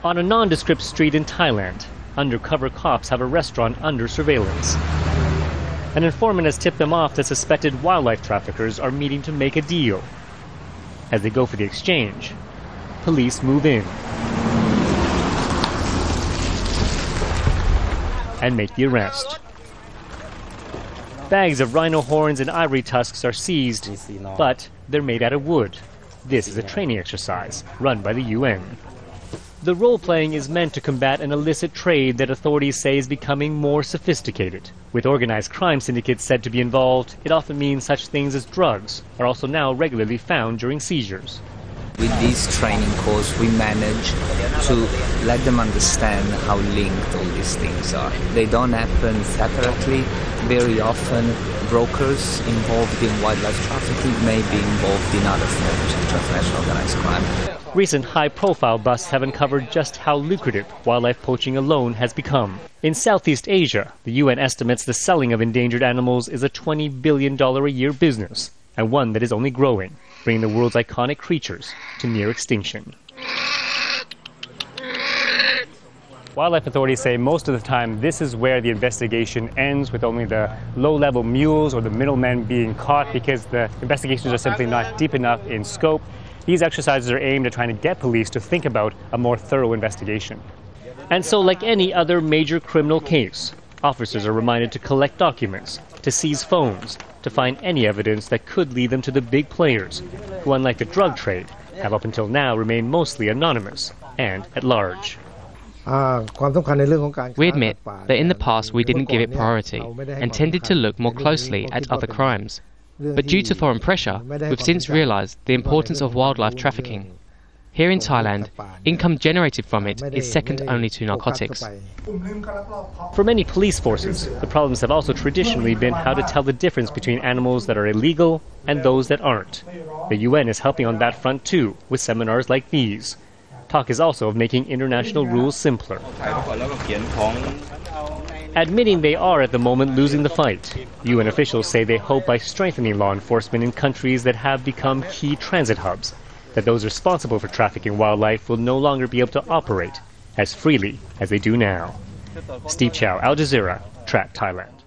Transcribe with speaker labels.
Speaker 1: On a nondescript street in Thailand, undercover cops have a restaurant under surveillance. An informant has tipped them off that suspected wildlife traffickers are meeting to make a deal. As they go for the exchange, police move in and make the arrest. Bags of rhino horns and ivory tusks are seized, but they're made out of wood. This is a training exercise run by the UN. The role-playing is meant to combat an illicit trade that authorities say is becoming more sophisticated. With organized crime syndicates said to be involved, it often means such things as drugs are also now regularly found during seizures.
Speaker 2: With this training course, we manage to let them understand how linked all these things are. They don't happen separately. Very often, brokers involved in wildlife trafficking may be involved in other forms of transnational organized crime.
Speaker 1: Recent high-profile busts have uncovered just how lucrative wildlife poaching alone has become. In Southeast Asia, the UN estimates the selling of endangered animals is a $20 billion a year business, and one that is only growing, bringing the world's iconic creatures to near extinction. Wildlife authorities say most of the time this is where the investigation ends, with only the low-level mules or the middlemen being caught because the investigations are simply not deep enough in scope. These exercises are aimed at trying to get police to think about a more thorough investigation. And so, like any other major criminal case, officers are reminded to collect documents, to seize phones, to find any evidence that could lead them to the big players, who, unlike the drug trade, have up until now remained mostly anonymous and at large.
Speaker 3: We admit that in the past we didn't give it priority and tended to look more closely at other crimes. But due to foreign pressure, we've since realized the importance of wildlife trafficking. Here in Thailand, income generated from it is second only to narcotics.
Speaker 1: For many police forces, the problems have also traditionally been how to tell the difference between animals that are illegal and those that aren't. The UN is helping on that front too, with seminars like these. Talk is also of making international rules simpler. Admitting they are at the moment losing the fight, UN officials say they hope by strengthening law enforcement in countries that have become key transit hubs, that those responsible for trafficking wildlife will no longer be able to operate as freely as they do now. Steve Chao, Al Jazeera, Trat, Thailand.